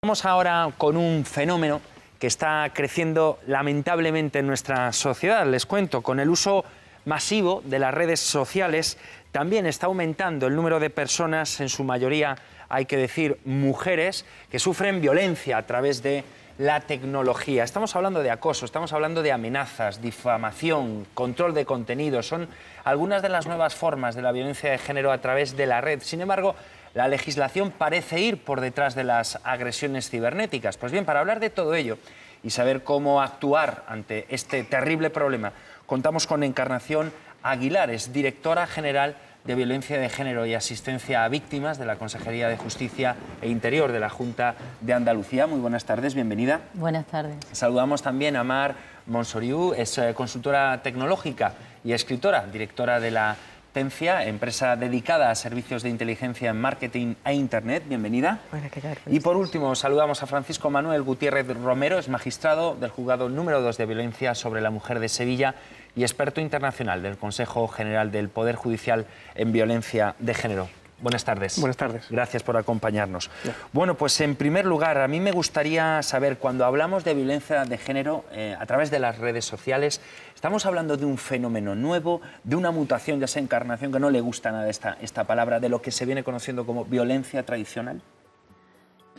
Vamos ahora con un fenómeno que está creciendo lamentablemente en nuestra sociedad. Les cuento, con el uso masivo de las redes sociales también está aumentando el número de personas, en su mayoría, hay que decir, mujeres, que sufren violencia a través de la tecnología. Estamos hablando de acoso, estamos hablando de amenazas, difamación, control de contenidos. Son algunas de las nuevas formas de la violencia de género a través de la red. Sin embargo, la legislación parece ir por detrás de las agresiones cibernéticas. Pues bien, para hablar de todo ello y saber cómo actuar ante este terrible problema, contamos con Encarnación Aguilar, es directora general de Violencia de Género y Asistencia a Víctimas de la Consejería de Justicia e Interior de la Junta de Andalucía. Muy buenas tardes, bienvenida. Buenas tardes. Saludamos también a Mar Monsoriu, es consultora tecnológica y escritora, directora de la Tencia, empresa dedicada a servicios de inteligencia en marketing e internet. Bienvenida. Bueno, y por último, saludamos a Francisco Manuel Gutiérrez Romero, es magistrado del juzgado número 2 de Violencia sobre la Mujer de Sevilla y experto internacional del Consejo General del Poder Judicial en Violencia de Género. Buenas tardes. Buenas tardes. Gracias por acompañarnos. Bueno, pues en primer lugar, a mí me gustaría saber, cuando hablamos de violencia de género a través de las redes sociales, ¿estamos hablando de un fenómeno nuevo, de una mutación, ya sea Encarnación, que no le gusta nada esta palabra, de lo que se viene conociendo como violencia tradicional?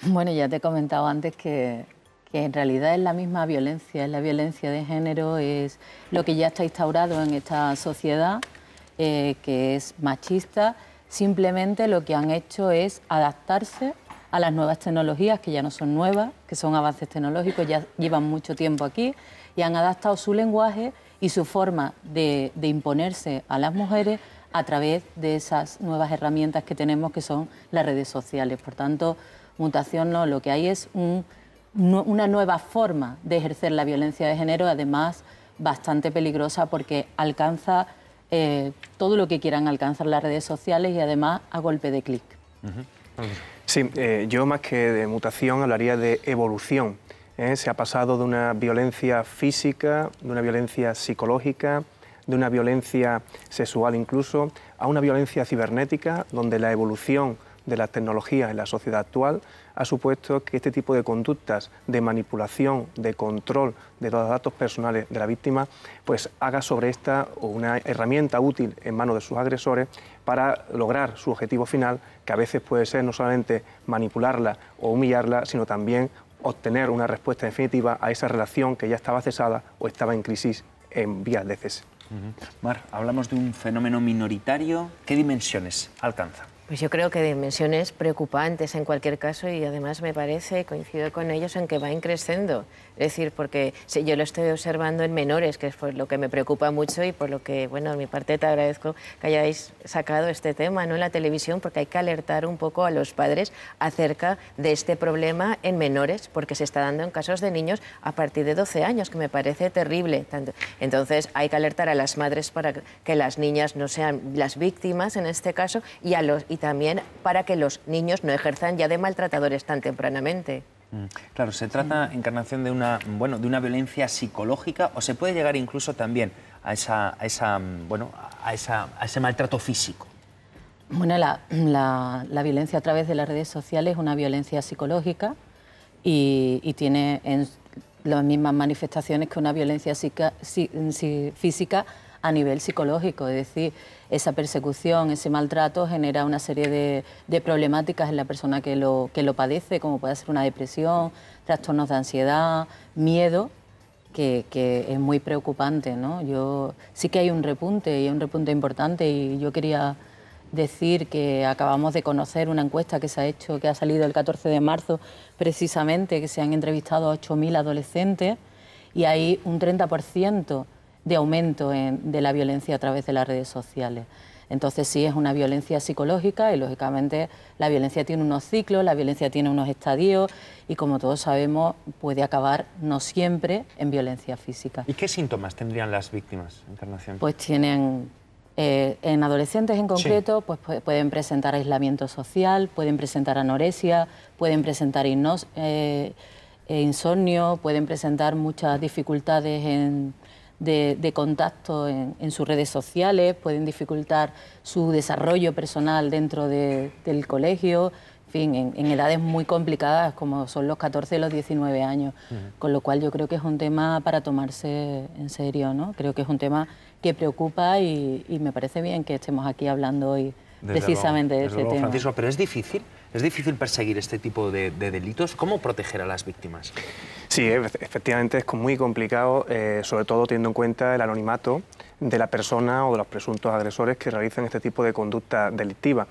Bueno, ya te he comentado antes que en realidad es la misma violencia, es la violencia de género, es lo que ya está instaurado en esta sociedad, que es machista. Simplemente lo que han hecho es adaptarse a las nuevas tecnologías, que ya no son nuevas, que son avances tecnológicos, ya llevan mucho tiempo aquí, y han adaptado su lenguaje y su forma de imponerse a las mujeres a través de esas nuevas herramientas que tenemos, que son las redes sociales. Por tanto, mutación no, lo que hay es una nueva forma de ejercer la violencia de género, además bastante peligrosa porque alcanza todo lo que quieran alcanzar las redes sociales y además a golpe de clic. Sí, yo más que de mutación hablaría de evolución. Se ha pasado de una violencia física, de una violencia psicológica, de una violencia sexual incluso, a una violencia cibernética, donde la evolución de las tecnologías en la sociedad actual ha supuesto que este tipo de conductas de manipulación, de control de los datos personales de la víctima, pues haga sobre esta una herramienta útil en manos de sus agresores para lograr su objetivo final, que a veces puede ser no solamente manipularla o humillarla, sino también obtener una respuesta definitiva a esa relación que ya estaba cesada o estaba en crisis en vías de cese. Mar, hablamos de un fenómeno minoritario. ¿Qué dimensiones alcanza? Pues yo creo que dimensiones preocupantes en cualquier caso, y además me parece, coincido con ellos, en que va increciendo. Es decir, porque yo lo estoy observando en menores, que es por lo que me preocupa mucho y por lo que, bueno, de mi parte te agradezco que hayáis sacado este tema, ¿no?, en la televisión, porque hay que alertar un poco a los padres acerca de este problema en menores, porque se está dando en casos de niños a partir de 12 años, que me parece terrible. Entonces hay que alertar a las madres para que las niñas no sean las víctimas en este caso, y también para que los niños no ejerzan ya de maltratadores tan tempranamente. Claro, se trata, Encarnación, de una violencia psicológica, o se puede llegar incluso también a ese maltrato físico. Bueno, la violencia a través de las redes sociales es una violencia psicológica y tiene las mismas manifestaciones que una violencia física a nivel psicológico, es decir, esa persecución, ese maltrato genera una serie de problemáticas en la persona que lo padece, como puede ser una depresión, trastornos de ansiedad, miedo, que es muy preocupante, ¿no? Sí que hay un repunte, y hay un repunte importante, y yo quería decir que acabamos de conocer una encuesta que se ha hecho, que ha salido el 14 de marzo, precisamente, que se han entrevistado a 8.000 adolescentes, y hay un 30% de aumento de la violencia a través de las redes sociales. Entonces sí, es una violencia psicológica y lógicamente la violencia tiene unos ciclos, la violencia tiene unos estadios y, como todos sabemos, puede acabar no siempre en violencia física. ¿Y qué síntomas tendrían las víctimas, Encarnación? Pues tienen, en adolescentes en concreto, sí, pues pueden presentar aislamiento social, pueden presentar anorexia, pueden presentar insomnio, pueden presentar muchas dificultades de contacto en sus redes sociales, pueden dificultar su desarrollo personal dentro del colegio, fin, en edades muy complicadas como son los 14 y los 19 años, con lo cual yo creo que es un tema para tomarse en serio, ¿no? Creo que es un tema que preocupa y me parece bien que estemos aquí hablando hoy precisamente de este tema. Francisco, pero es difícil perseguir este tipo de delitos. ¿Cómo proteger a las víctimas? Sí, efectivamente es muy complicado, sobre todo teniendo en cuenta el anonimato de la persona o de los presuntos agresores que realizan este tipo de conducta delictiva.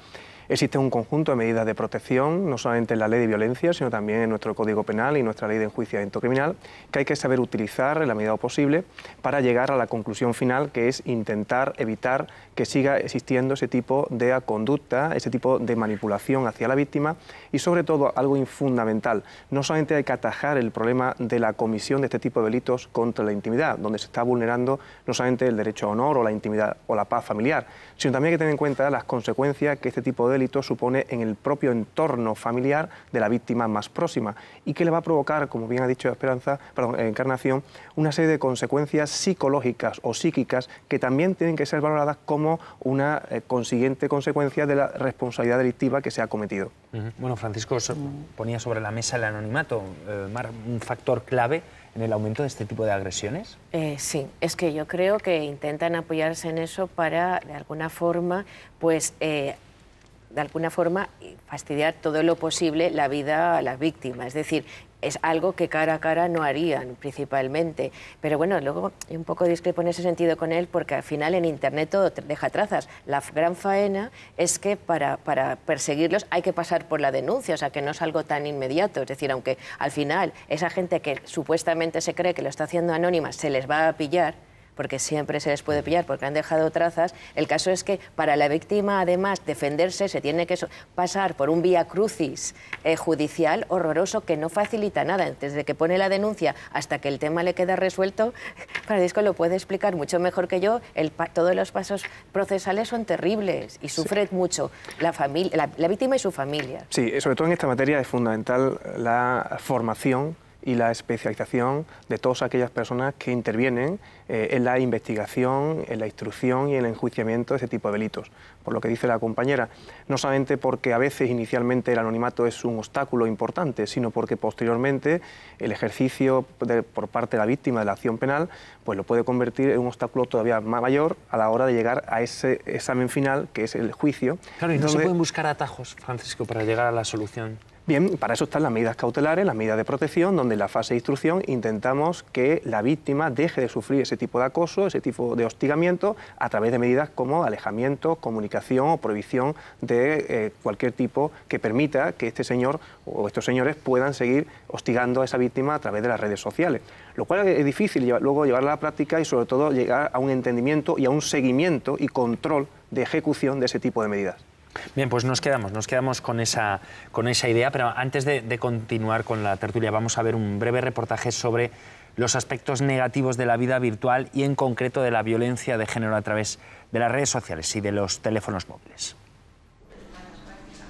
Existe un conjunto de medidas de protección, no solamente en la ley de violencia, sino también en nuestro Código Penal y nuestra ley de enjuiciamiento criminal, que hay que saber utilizar en la medida posible para llegar a la conclusión final, que es intentar evitar que siga existiendo ese tipo de conducta, ese tipo de manipulación hacia la víctima y, sobre todo, algo fundamental, no solamente hay que atajar el problema de la comisión de este tipo de delitos contra la intimidad, donde se está vulnerando no solamente el derecho a honor o la intimidad o la paz familiar, sino también hay que tener en cuenta las consecuencias que este tipo de delito supone en el propio entorno familiar de la víctima más próxima y que le va a provocar, como bien ha dicho Encarnación, una serie de consecuencias psicológicas o psíquicas que también tienen que ser valoradas como una consiguiente consecuencia de la responsabilidad delictiva que se ha cometido. Bueno, Francisco ponía sobre la mesa el anonimato, un factor clave en el aumento de este tipo de agresiones. Sí, es que yo creo que intentan apoyarse en eso para, de alguna forma, pues fastidiar todo lo posible la vida a las víctimas. Es decir, es algo que cara a cara no harían principalmente. Pero bueno, luego yo un poco discrepo en ese sentido con él, porque al final en Internet todo deja trazas. La gran faena es que para perseguirlos hay que pasar por la denuncia, o sea, que no es algo tan inmediato. Es decir, aunque al final esa gente que supuestamente se cree que lo está haciendo anónima se les va a pillar, porque siempre se les puede pillar porque han dejado trazas. El caso es que para la víctima, además, defenderse se tiene que pasar por un vía crucis judicial horroroso que no facilita nada. Desde que pone la denuncia hasta que el tema le queda resuelto, Francisco lo puede explicar mucho mejor que yo. Todos los pasos procesales son terribles y sufre mucho la víctima y su familia. Sí, sobre todo en esta materia es fundamental la formación y la especialización de todas aquellas personas que intervienen en la investigación, en la instrucción y en el enjuiciamiento de este tipo de delitos. Por lo que dice la compañera, no solamente porque a veces inicialmente el anonimato es un obstáculo importante, sino porque posteriormente el ejercicio por parte de la víctima de la acción penal pues lo puede convertir en un obstáculo todavía mayor a la hora de llegar a ese examen final, que es el juicio. Claro, y no se pueden buscar atajos, Francisco, para llegar a la solución. Bien, para eso están las medidas cautelares, las medidas de protección, donde en la fase de instrucción intentamos que la víctima deje de sufrir ese tipo de acoso, ese tipo de hostigamiento, a través de medidas como alejamiento, comunicación o prohibición de cualquier tipo que permita que este señor o estos señores puedan seguir hostigando a esa víctima a través de las redes sociales. Lo cual es difícil luego llevarla a la práctica y sobre todo llegar a un entendimiento y a un seguimiento y control de ejecución de ese tipo de medidas. Bien, pues nos quedamos con esa idea, pero antes de continuar con la tertulia vamos a ver un breve reportaje sobre los aspectos negativos de la vida virtual y en concreto de la violencia de género a través de las redes sociales y de los teléfonos móviles.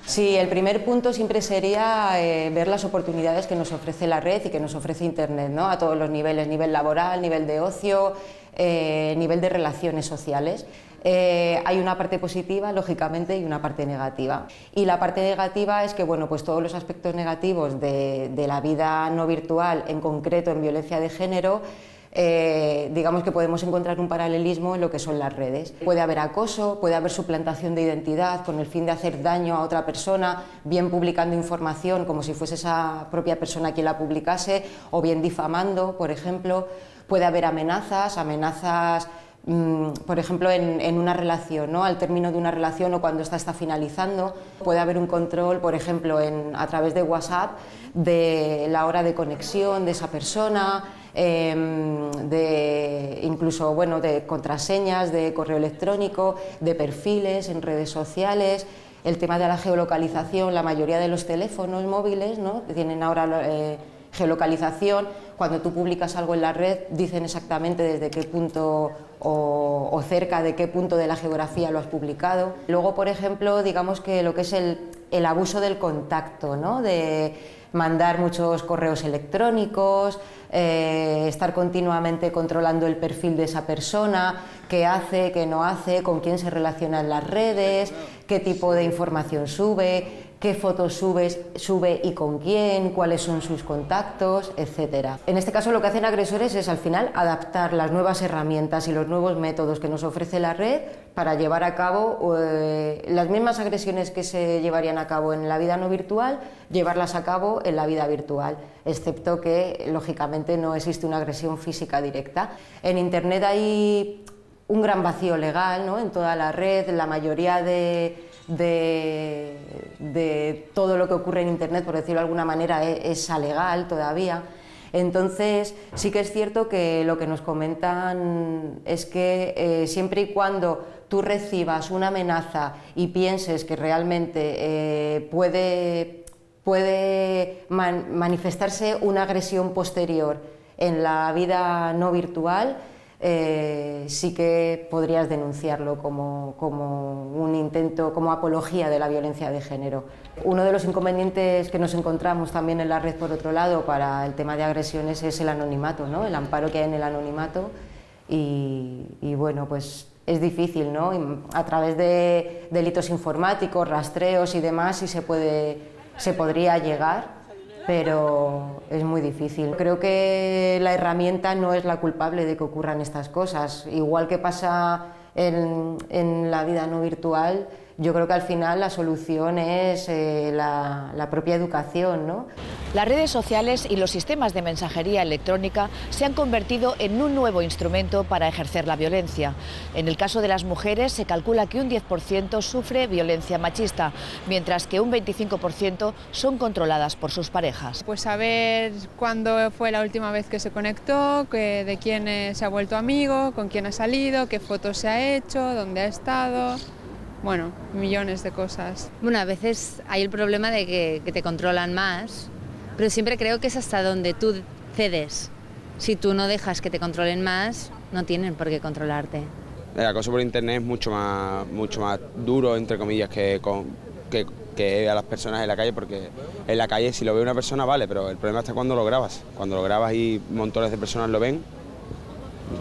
Sí, el primer punto siempre sería ver las oportunidades que nos ofrece la red y que nos ofrece Internet, ¿no? A todos los niveles, nivel laboral, nivel de ocio, nivel de relaciones sociales. Hay una parte positiva, lógicamente, y una parte negativa. Y la parte negativa es que, bueno, pues todos los aspectos negativos de la vida no virtual, en concreto en violencia de género, digamos que podemos encontrar un paralelismo en lo que son las redes. Puede haber acoso, puede haber suplantación de identidad con el fin de hacer daño a otra persona, bien publicando información como si fuese esa propia persona quien la publicase, o bien difamando, por ejemplo. Puede haber amenazas, por ejemplo, en una relación, ¿no? Al término de una relación o cuando está finalizando. Puede haber un control, por ejemplo, a través de WhatsApp, de la hora de conexión de esa persona, incluso bueno, de contraseñas, de correo electrónico, de perfiles en redes sociales. El tema de la geolocalización, la mayoría de los teléfonos móviles, ¿no? Tienen ahora geolocalización. Cuando tú publicas algo en la red, dicen exactamente desde qué punto o cerca de qué punto de la geografía lo has publicado. Luego, por ejemplo, digamos que lo que es el abuso del contacto, ¿no? De mandar muchos correos electrónicos, estar continuamente controlando el perfil de esa persona, qué hace, qué no hace, con quién se relaciona en las redes, qué tipo de información sube, qué fotos sube y con quién, cuáles son sus contactos, etc. En este caso lo que hacen agresores es al final adaptar las nuevas herramientas y los nuevos métodos que nos ofrece la red para llevar a cabo las mismas agresiones que se llevarían a cabo en la vida no virtual, llevarlas a cabo en la vida virtual, excepto que lógicamente no existe una agresión física directa. En Internet hay un gran vacío legal, ¿no? En toda la red, la mayoría de todo lo que ocurre en Internet, por decirlo de alguna manera, es alegal todavía. Entonces, sí que es cierto que lo que nos comentan es que siempre y cuando tú recibas una amenaza y pienses que realmente puede manifestarse una agresión posterior en la vida no virtual, sí que podrías denunciarlo como un intento, como apología de la violencia de género. Uno de los inconvenientes que nos encontramos también en la red, por otro lado, para el tema de agresiones es el anonimato, ¿no? El amparo que hay en el anonimato y bueno, pues es difícil, ¿no? A través de delitos informáticos, rastreos y demás, sí se podría llegar, pero es muy difícil. Creo que la herramienta no es la culpable de que ocurran estas cosas. Igual que pasa en la vida no virtual, yo creo que al final la solución es la propia educación, ¿no? Las redes sociales y los sistemas de mensajería electrónica se han convertido en un nuevo instrumento para ejercer la violencia. En el caso de las mujeres se calcula que un 10% sufre violencia machista, mientras que un 25% son controladas por sus parejas. Pues saber cuándo fue la última vez que se conectó, de quién se ha vuelto amigo, con quién ha salido, qué fotos se ha hecho, dónde ha estado. Bueno, millones de cosas. Bueno, a veces hay el problema de que te controlan más, pero siempre creo que es hasta donde tú cedes. Si tú no dejas que te controlen más, no tienen por qué controlarte. El acoso por internet es mucho más duro, entre comillas, que a las personas en la calle, porque en la calle si lo ve una persona vale, pero el problema está cuando lo grabas. Cuando lo grabas y montones de personas lo ven,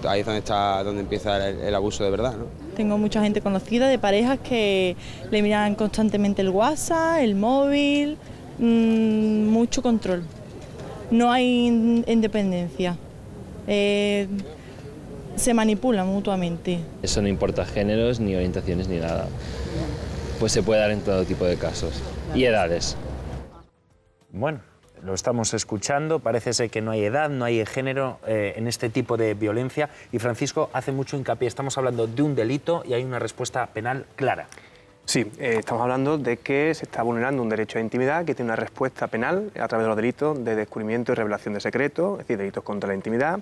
ahí es donde empieza el abuso de verdad, ¿no? Tengo mucha gente conocida de parejas que le miran constantemente el WhatsApp, el móvil, mucho control. No hay independencia. Se manipulan mutuamente. Eso no importa géneros, ni orientaciones, ni nada. Pues se puede dar en todo tipo de casos. Y edades. Bueno, lo estamos escuchando, parece ser que no hay edad, no hay género en este tipo de violencia y Francisco hace mucho hincapié, estamos hablando de un delito y hay una respuesta penal clara. Sí, estamos hablando de que se está vulnerando un derecho de intimidad que tiene una respuesta penal a través de los delitos de descubrimiento y revelación de secretos, es decir, delitos contra la intimidad,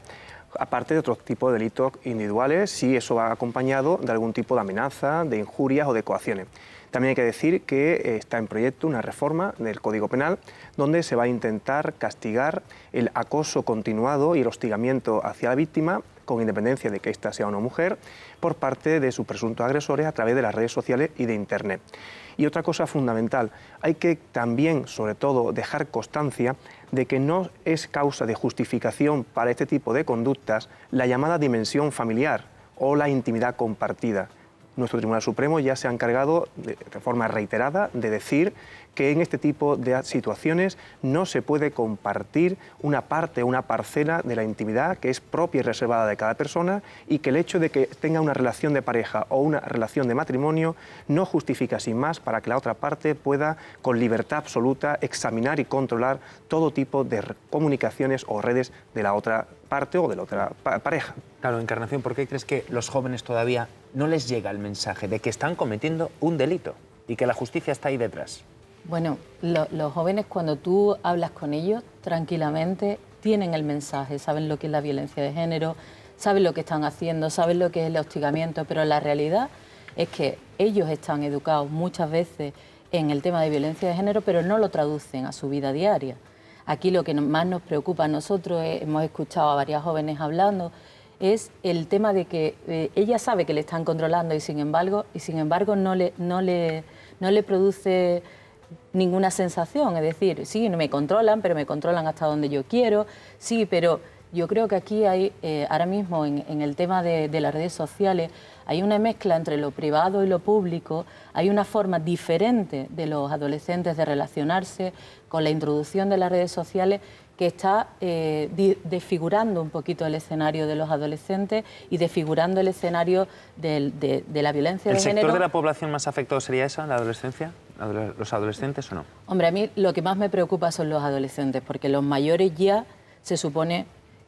aparte de otros tipos de delitos individuales, si eso va acompañado de algún tipo de amenaza, de injurias o de coacciones. También hay que decir que está en proyecto una reforma del Código Penal donde se va a intentar castigar el acoso continuado y el hostigamiento hacia la víctima, con independencia de que ésta sea una mujer, por parte de sus presuntos agresores a través de las redes sociales y de Internet. Y otra cosa fundamental, hay que también, sobre todo, dejar constancia de que no es causa de justificación para este tipo de conductas la llamada dimensión familiar o la intimidad compartida. Nuestro Tribunal Supremo ya se ha encargado de forma reiterada de decir que en este tipo de situaciones no se puede compartir una parte o una parcela de la intimidad que es propia y reservada de cada persona y que el hecho de que tenga una relación de pareja o una relación de matrimonio no justifica sin más para que la otra parte pueda con libertad absoluta examinar y controlar todo tipo de comunicaciones o redes de la otra parte o de la otra pareja. Claro, Encarnación, ¿por qué crees que los jóvenes todavía no les llega el mensaje de que están cometiendo un delito y que la justicia está ahí detrás? Bueno, los jóvenes cuando tú hablas con ellos tranquilamente tienen el mensaje, saben lo que es la violencia de género, saben lo que están haciendo, saben lo que es el hostigamiento, pero la realidad es que ellos están educados muchas veces en el tema de violencia de género, pero no lo traducen a su vida diaria. Aquí lo que más nos preocupa a nosotros, hemos escuchado a varias jóvenes hablando, es el tema de que ella sabe que le están controlando y sin embargo no le produce ninguna sensación. Es decir, sí, me controlan, pero me controlan hasta donde yo quiero, sí, pero Yo creo que aquí hay, ahora mismo en el tema de las redes sociales, hay una mezcla entre lo privado y lo público, hay una forma diferente de los adolescentes de relacionarse con la introducción de las redes sociales que está desfigurando un poquito el escenario de los adolescentes y desfigurando el escenario de la violencia de género. ¿El sector de la población más afectado sería esa, la adolescencia? ¿Los adolescentes o no? Hombre, a mí lo que más me preocupa son los adolescentes, porque los mayores ya se supone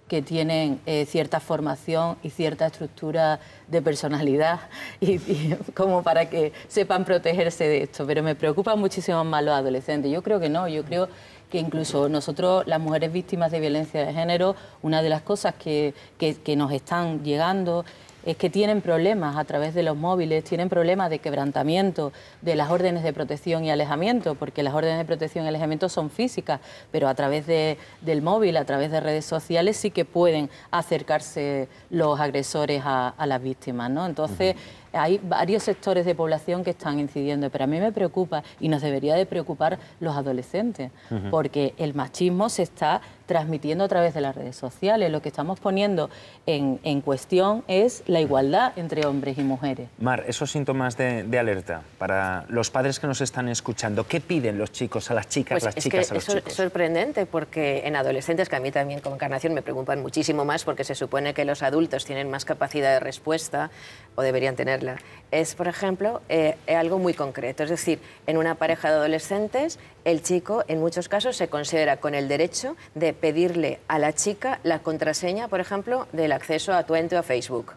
que tienen cierta formación y cierta estructura de personalidad y como para que sepan protegerse de esto, pero me preocupan muchísimo más los adolescentes. Yo creo que no, yo creo que incluso nosotros, las mujeres víctimas de violencia de género, una de las cosas que nos están llegando es que tienen problemas a través de los móviles, tienen problemas de quebrantamiento de las órdenes de protección y alejamiento, porque las órdenes de protección y alejamiento son físicas, pero a través del móvil, a través de redes sociales, sí que pueden acercarse los agresores a las víctimas, ¿no? Entonces, hay varios sectores de población que están incidiendo, pero a mí me preocupa y nos debería de preocupar los adolescentes, porque el machismo se está transmitiendo a través de las redes sociales. Lo que estamos poniendo en cuestión es la igualdad entre hombres y mujeres. Mar, esos síntomas de alerta para los padres que nos están escuchando, ¿qué piden los chicos a las chicas, las chicas a los chicos? Es sorprendente porque en adolescentes, que a mí también como Encarnación me preocupan muchísimo más porque se supone que los adultos tienen más capacidad de respuesta o deberían tenerla, es, por ejemplo, algo muy concreto. Es decir, en una pareja de adolescentes, el chico en muchos casos se considera con el derecho de pedirle a la chica la contraseña, por ejemplo, del acceso a Twitter o a Facebook.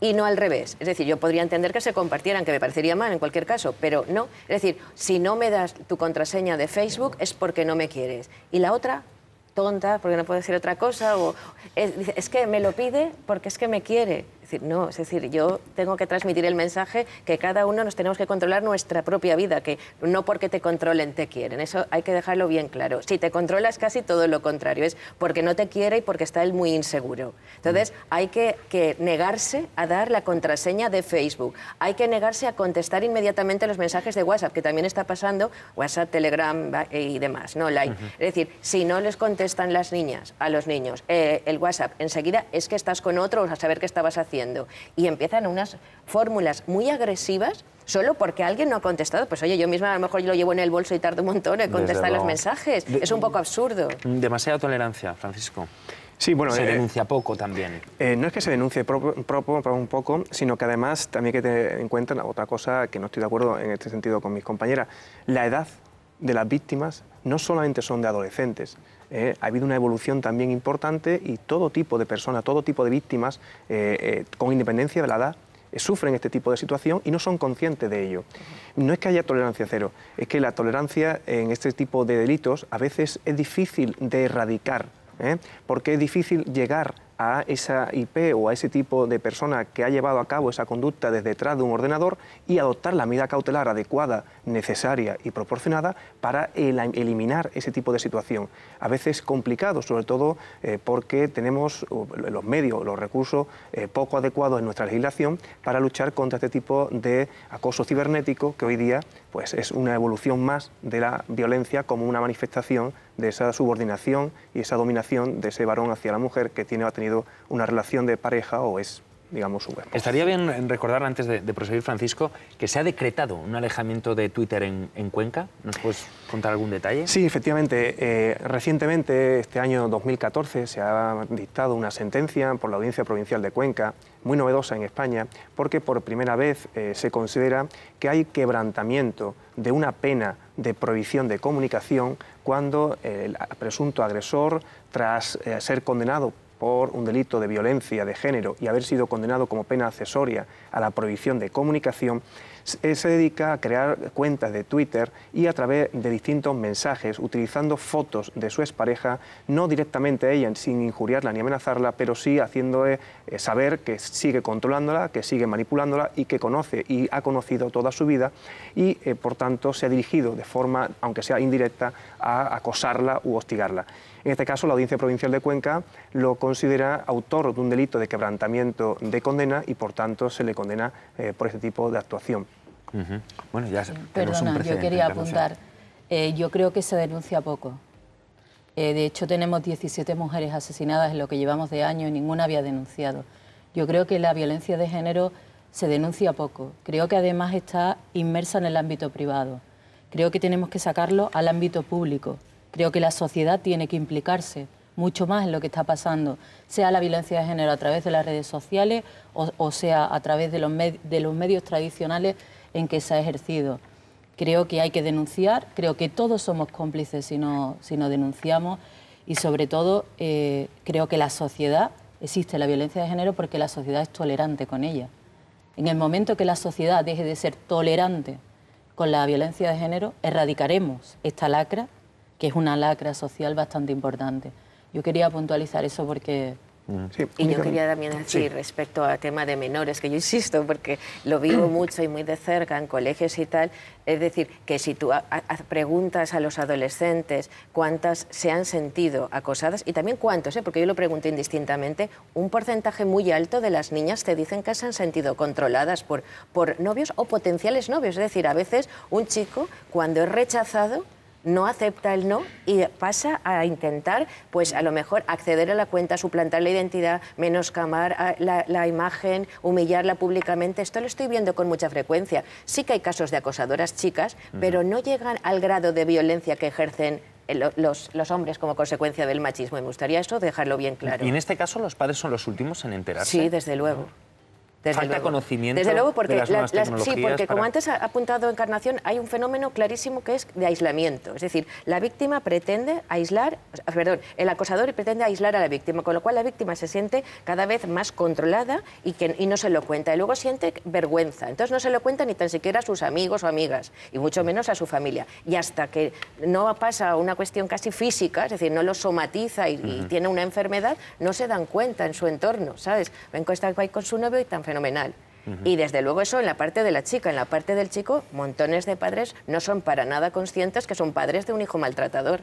Y no al revés. Es decir, yo podría entender que se compartieran, que me parecería mal en cualquier caso, pero no. Es decir, si no me das tu contraseña de Facebook es porque no me quieres. Y la otra, tonta, porque no puedo decir otra cosa, o es que me lo pide porque es que me quiere. Es decir, no, es decir, yo tengo que transmitir el mensaje que cada uno nos tenemos que controlar nuestra propia vida, que no porque te controlen te quieren. Eso hay que dejarlo bien claro. Si te controlas, casi todo lo contrario, es porque no te quiere y porque está él muy inseguro. Entonces, hay que negarse a dar la contraseña de Facebook, hay que negarse a contestar inmediatamente los mensajes de WhatsApp, que también está pasando, WhatsApp, Telegram y demás, ¿no? Line. Es decir, si no les contestan las niñas a los niños el WhatsApp, enseguida es que estás con otro, a saber qué estabas haciendo. Y empiezan unas fórmulas muy agresivas solo porque alguien no ha contestado. Pues oye, yo misma a lo mejor yo lo llevo en el bolso y tardo un montón en contestar los mensajes. Es un poco absurdo. Demasiada tolerancia, Francisco. Sí, bueno, se denuncia poco también. No es que se denuncie un poco, sino que además también hay que tener en cuenta otra cosa que no estoy de acuerdo en este sentido con mis compañeras. La edad de las víctimas no solamente son de adolescentes. Ha habido una evolución también importante y todo tipo de personas, todo tipo de víctimas, con independencia de la edad, sufren este tipo de situación y no son conscientes de ello. No es que haya tolerancia cero, es que la tolerancia en este tipo de delitos a veces es difícil de erradicar, porque es difícil llegar a esa IP o a ese tipo de persona que ha llevado a cabo esa conducta desde detrás de un ordenador y adoptar la medida cautelar adecuada, necesaria y proporcionada para eliminar ese tipo de situación. A veces complicado, sobre todo porque tenemos los medios, los recursos poco adecuados en nuestra legislación para luchar contra este tipo de acoso cibernético que hoy día pues, es una evolución más de la violencia como una manifestación de esa subordinación y esa dominación de ese varón hacia la mujer que ha tenido una relación de pareja o es, digamos, su esposa. Estaría bien recordar, antes de proseguir, Francisco, que se ha decretado un alejamiento de Twitter en Cuenca. ¿Nos puedes contar algún detalle? Sí, efectivamente. Recientemente, este año 2014, se ha dictado una sentencia por la Audiencia Provincial de Cuenca, muy novedosa en España, porque por primera vez se considera que hay quebrantamiento de una pena de prohibición de comunicación cuando el presunto agresor, tras ser condenado por un delito de violencia de género y haber sido condenado como pena accesoria a la prohibición de comunicación, se dedica a crear cuentas de Twitter y a través de distintos mensajes, utilizando fotos de su expareja, no directamente a ella, sin injuriarla ni amenazarla, pero sí haciéndole saber que sigue controlándola, que sigue manipulándola y que conoce y ha conocido toda su vida y, por tanto, se ha dirigido de forma, aunque sea indirecta, a acosarla u hostigarla. En este caso, la Audiencia Provincial de Cuenca lo considera autor de un delito de quebrantamiento de condena y, por tanto, se le condena por este tipo de actuación. Bueno, ya Perdona, yo quería apuntar. Yo creo que se denuncia poco. De hecho, tenemos 17 mujeres asesinadas en lo que llevamos de año y ninguna había denunciado. Yo creo que la violencia de género se denuncia poco. Creo que además está inmersa en el ámbito privado. Creo que tenemos que sacarlo al ámbito público. Creo que la sociedad tiene que implicarse mucho más en lo que está pasando, sea la violencia de género a través de las redes sociales o sea a través de los medios tradicionales en que se ha ejercido. Creo que hay que denunciar, creo que todos somos cómplices si no denunciamos y sobre todo creo que la sociedad, existe la violencia de género porque la sociedad es tolerante con ella. En el momento que la sociedad deje de ser tolerante con la violencia de género, erradicaremos esta lacra, que es una lacra social bastante importante. Yo quería puntualizar eso porque... Sí, y yo quería también decir respecto al tema de menores, que yo insisto porque lo vivo mucho y muy de cerca en colegios y tal, es decir, que si tú preguntas a los adolescentes cuántas se han sentido acosadas, y también cuántos, porque yo lo pregunto indistintamente, un porcentaje muy alto de las niñas te dicen que se han sentido controladas por novios o potenciales novios. Es decir, a veces un chico cuando es rechazado no acepta el no y pasa a intentar, pues a lo mejor acceder a la cuenta, suplantar la identidad, menoscamar la imagen, humillarla públicamente. Esto lo estoy viendo con mucha frecuencia. Sí que hay casos de acosadoras chicas, pero no llegan al grado de violencia que ejercen los hombres como consecuencia del machismo. Y me gustaría eso dejarlo bien claro. Y en este caso los padres son los últimos en enterarse. Sí, desde luego. Falta conocimiento. Desde luego, porque de las nuevas tecnologías. Sí, porque como antes ha apuntado Encarnación, hay un fenómeno clarísimo que es de aislamiento. Es decir, la víctima pretende aislar, el acosador pretende aislar a la víctima, con lo cual la víctima se siente cada vez más controlada y no se lo cuenta. Y luego siente vergüenza. Entonces no se lo cuenta ni tan siquiera a sus amigos o amigas, y mucho menos a su familia. Y hasta que no pasa a una cuestión casi física, es decir, no lo somatiza y tiene una enfermedad, no se dan cuenta en su entorno, ¿sabes? Ven que está con su novio y tan fenomenal. Y desde luego eso en la parte de la chica. En la parte del chico, montones de padres no son para nada conscientes que son padres de un hijo maltratador.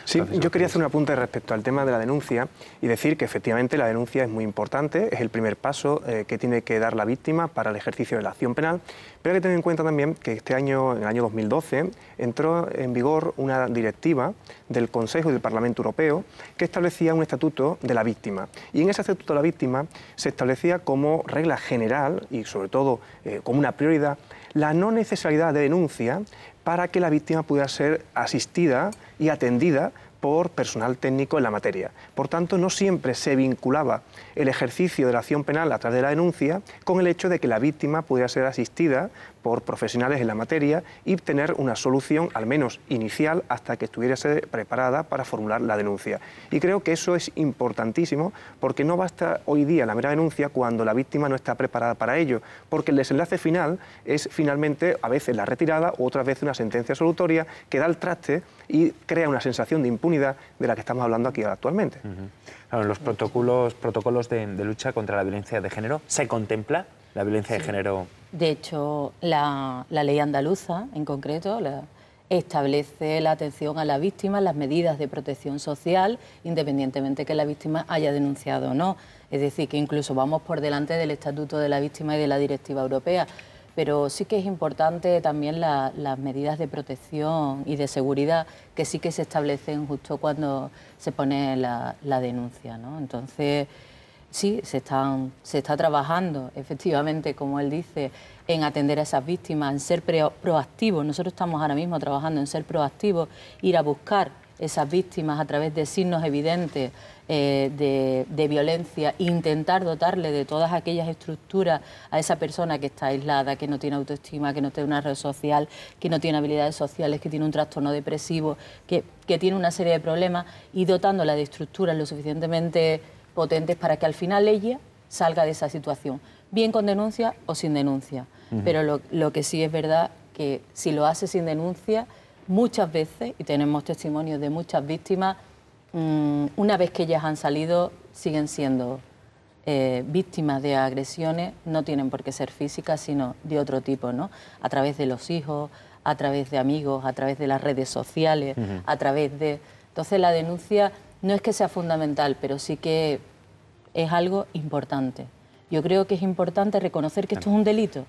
Sí, yo quería hacer un apunte respecto al tema de la denuncia y decir que efectivamente la denuncia es muy importante, es el primer paso que tiene que dar la víctima para el ejercicio de la acción penal, pero hay que tener en cuenta también que este año, en el año 2012, entró en vigor una directiva del Consejo y del Parlamento Europeo que establecía un estatuto de la víctima. Y en ese estatuto de la víctima se establecía como regla general y sobre todo como una prioridad la no necesidad de denuncia para que la víctima pueda ser asistida y atendida por personal técnico en la materia. Por tanto, no siempre se vinculaba el ejercicio de la acción penal a través de la denuncia con el hecho de que la víctima pudiera ser asistida por profesionales en la materia y tener una solución, al menos inicial, hasta que estuviese preparada para formular la denuncia. Y creo que eso es importantísimo porque no basta hoy día la mera denuncia cuando la víctima no está preparada para ello, porque el desenlace final es finalmente a veces la retirada o otras veces una sentencia absolutoria que da el traste y crea una sensación de impunidad de la que estamos hablando aquí actualmente. Claro, en los protocolos de lucha contra la violencia de género, ¿se contempla la violencia de género? De hecho, la ley andaluza, en concreto, establece la atención a la víctima, las medidas de protección social, independientemente que la víctima haya denunciado o no. Es decir, que incluso vamos por delante del Estatuto de la Víctima y de la Directiva Europea. Pero sí que es importante también las medidas de protección y de seguridad que sí que se establecen justo cuando se pone la denuncia, ¿no? Entonces, sí, se está trabajando, efectivamente, como él dice, en atender a esas víctimas, en ser proactivos. Nosotros estamos ahora mismo trabajando en ser proactivos, ir a buscar esas víctimas a través de signos evidentes de violencia, intentar dotarle de todas aquellas estructuras a esa persona que está aislada, que no tiene autoestima, que no tiene una red social, que no tiene habilidades sociales, que tiene un trastorno depresivo, que tiene una serie de problemas, y dotándola de estructuras lo suficientemente potentes para que al final ella salga de esa situación, bien con denuncia o sin denuncia. Pero lo que sí es verdad que si lo hace sin denuncia, muchas veces, y tenemos testimonios de muchas víctimas, una vez que ellas han salido, siguen siendo víctimas de agresiones, no tienen por qué ser físicas, sino de otro tipo, ¿no? A través de los hijos, a través de amigos, a través de las redes sociales, a través de... Entonces la denuncia no es que sea fundamental, pero sí que es algo importante. Yo creo que es importante reconocer que esto es un delito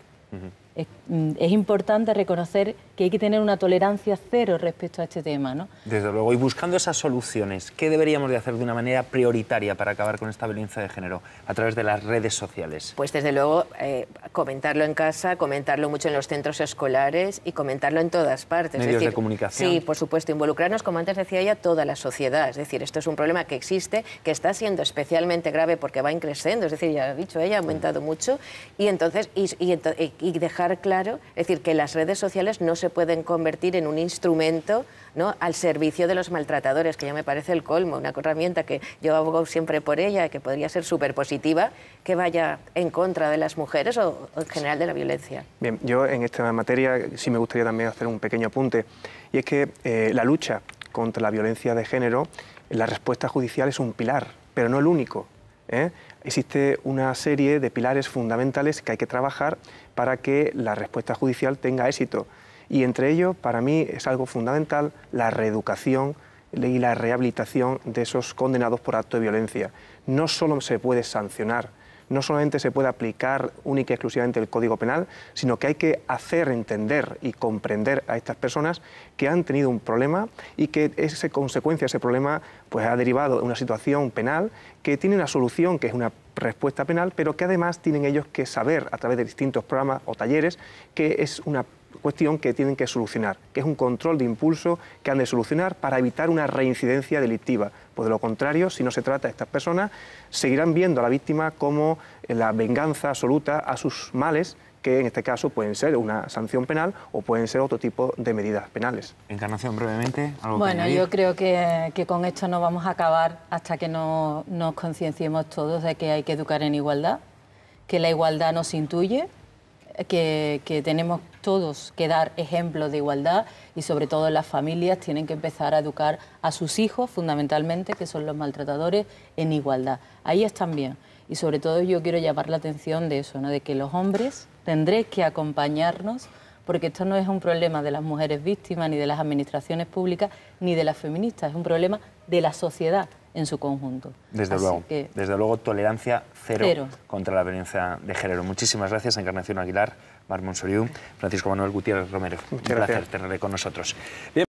Es importante reconocer que hay que tener una tolerancia cero respecto a este tema, ¿no? Desde luego, y buscando esas soluciones, ¿qué deberíamos de hacer de una manera prioritaria para acabar con esta violencia de género a través de las redes sociales? Pues desde luego comentarlo en casa, comentarlo mucho en los centros escolares y comentarlo en todas partes. Medios de comunicación. Sí, por supuesto, involucrarnos, como antes decía ella, toda la sociedad. Es decir, esto es un problema que existe, que está siendo especialmente grave porque va increciendo, es decir, ya lo ha dicho ella, ha aumentado mucho, y entonces y dejar claro, es decir, que las redes sociales no se pueden convertir en un instrumento, ¿no?, al servicio de los maltratadores, que ya me parece el colmo, una herramienta que yo abogo siempre por ella, que podría ser súper positiva, que vaya en contra de las mujeres o en general de la violencia. Bien, yo en esta materia sí me gustaría también hacer un pequeño apunte, y es que la lucha contra la violencia de género, la respuesta judicial es un pilar, pero no el único, ¿eh? Existe una serie de pilares fundamentales que hay que trabajar para que la respuesta judicial tenga éxito. Y entre ellos, para mí, es algo fundamental la reeducación y la rehabilitación de esos condenados por acto de violencia. No solo se puede sancionar, no solamente se puede aplicar única y exclusivamente el Código Penal, sino que hay que hacer entender y comprender a estas personas que han tenido un problema y que esa consecuencia, ese problema, pues ha derivado de una situación penal que tiene una solución, que es una respuesta penal, pero que además tienen ellos que saber a través de distintos programas o talleres que es una cuestión que tienen que solucionar, que es un control de impulso que han de solucionar para evitar una reincidencia delictiva. Pues de lo contrario, si no se trata de estas personas, seguirán viendo a la víctima como la venganza absoluta a sus males, que en este caso pueden ser una sanción penal o pueden ser otro tipo de medidas penales. Encarnación, brevemente, ¿algo que Bueno, añadir? yo creo que con esto no vamos a acabar hasta que nos concienciemos todos de que hay que educar en igualdad, que la igualdad nos intuye, que tenemos todos que dar ejemplos de igualdad y sobre todo las familias tienen que empezar a educar a sus hijos, fundamentalmente, que son los maltratadores, en igualdad. Ahí están bien. Y sobre todo yo quiero llamar la atención de eso, ¿no?, de que los hombres tendréis que acompañarnos, porque esto no es un problema de las mujeres víctimas, ni de las administraciones públicas, ni de las feministas, es un problema de la sociedad en su conjunto. Desde luego, tolerancia cero contra la violencia de género. Muchísimas gracias, Encarnación Aguilar, Mar Montsoriu, Francisco Manuel Gutiérrez Romero. Un placer tenerle con nosotros. Bien.